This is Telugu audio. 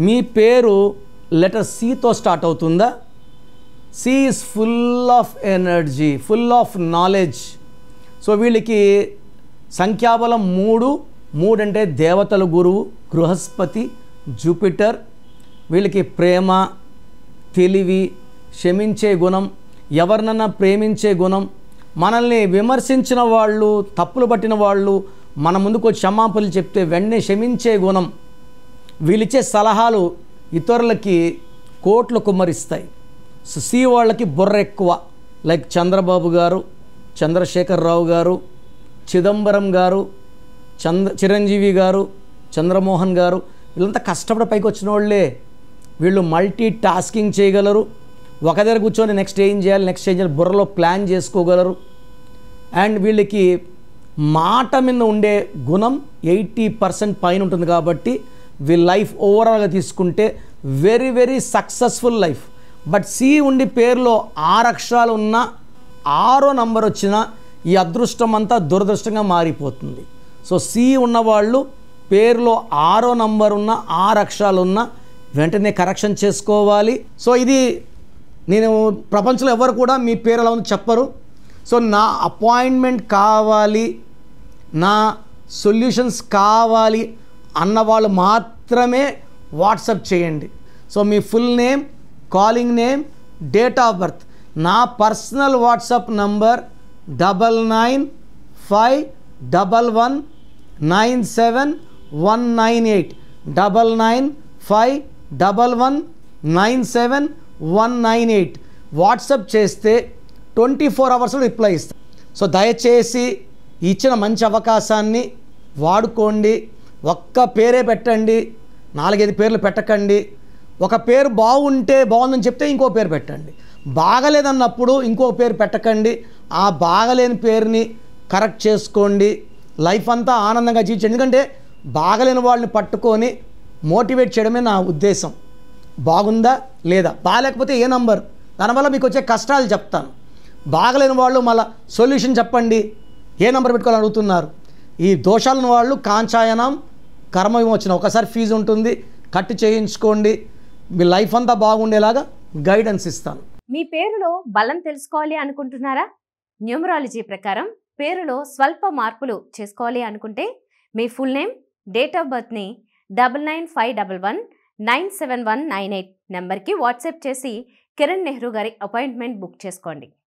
మీ పేరు లెటర్ సితో స్టార్ట్ అవుతుందా? C is full of energy, full of knowledge. So వీళ్ళకి సంఖ్యాబలం 3 అంటే దేవతల గురువు బృహస్పతి, జూపిటర్. వీళ్ళకి ప్రేమ, తెలివి, క్షమించే గుణం, ఎవరినన్నా ప్రేమించే గుణం, మనల్ని విమర్శించిన వాళ్ళు, తప్పులు పట్టిన వాళ్ళు మన ముందుకు వచ్చి క్షమాపణలు చెప్తే వెంటనే క్షమించే గుణం. వీళ్ళిచ్చే సలహాలు ఇతరులకి కోట్లు కుమ్మరిస్తాయి. సో సి వాళ్ళకి బుర్ర ఎక్కువ. లైక్ చంద్రబాబు గారు, చంద్రశేఖరరావు గారు, చిదంబరం గారు, చిరంజీవి గారు, చంద్రమోహన్ గారు, వీళ్ళంతా కష్టపడి పైకి వచ్చిన వాళ్ళే. వీళ్ళు మల్టీ టాస్కింగ్ చేయగలరు. ఒక దగ్గర కూర్చొని నెక్స్ట్ ఏం చేయాలి బుర్రలో ప్లాన్ చేసుకోగలరు. అండ్ వీళ్ళకి మాట మీద ఉండే గుణం 80% పైన ఉంటుంది. కాబట్టి వీళ్ళ లైఫ్ ఓవరాల్గా తీసుకుంటే very very successful life. But C ఉండి పేరులో 6 అక్షరాలు ఉన్న 6వ నంబర్ వచ్చిన ఈ అదృష్టం అంతా దురదృష్టంగా మారిపోతుంది. సో సి ఉన్నవాళ్ళు పేరులో 6వ నంబర్ ఉన్న 6 అక్షరాలు ఉన్న వెంటనే కరెక్షన్ చేసుకోవాలి. సో ఇది నేను ప్రపంచంలో ఎవరు కూడా మీ పేరు ఎలా ఉందో చెప్పరు. సో నా అపాయింట్మెంట్ కావాలి, నా సొల్యూషన్స్ కావాలి అన్నవాళ్ళు మాత్రమే వాట్సాప్ చేయండి. So me full name, calling name, date of birth. నా పర్సనల్ వాట్సాప్ నంబర్ 9951197198 9951197198. వాట్సాప్ చేస్తే 24 అవర్స్లో రిప్లై ఇస్తాను. సో దయచేసి ఇచ్చిన మంచి అవకాశాన్ని వాడుకోండి. ఒక్క పేరే పెట్టండి, 4-5 పేర్లు పెట్టకండి. ఒక పేరు బాగుంటే బాగుందని చెప్తే ఇంకో పేరు పెట్టండి. బాగలేదన్నప్పుడు ఇంకో పేరు పెట్టకండి. ఆ బాగలేని పేరుని కరెక్ట్ చేసుకోండి. లైఫ్ అంతా ఆనందంగా జీవించండి. ఎందుకంటే బాగలేని వాళ్ళని పట్టుకొని మోటివేట్ చేయడమే నా ఉద్దేశం. బాగుందా లేదా, బాగాలేకపోతే ఏ నంబర్, దానివల్ల మీకు వచ్చే కష్టాలు చెప్తాను. బాగలేని వాళ్ళు మళ్ళీ సొల్యూషన్ చెప్పండి, ఏ నెంబర్ పెట్టుకోవాలని అడుగుతున్నారు. ఈ దోషాలను వాళ్ళు కాంచాయనం కర్మ విమోచన ఒకసారి ఫీజు ఉంటుంది, కట్టి చేయించుకోండి. మీ లైఫ్ అంతా బాగుండేలాగా గైడెన్స్ ఇస్తాను. మీ పేరులో బలం తెలుసుకోవాలి అనుకుంటున్నారా? న్యూమరాలజీ ప్రకారం పేరులో స్వల్ప మార్పులు చేసుకోవాలి అనుకుంటే మీ ఫుల్ నేమ్, డేట్ ఆఫ్ బర్త్ని 9951197198 నెంబర్కి వాట్సాప్ చేసి కిరణ్ నెహ్రూ గారి అపాయింట్మెంట్ బుక్ చేసుకోండి.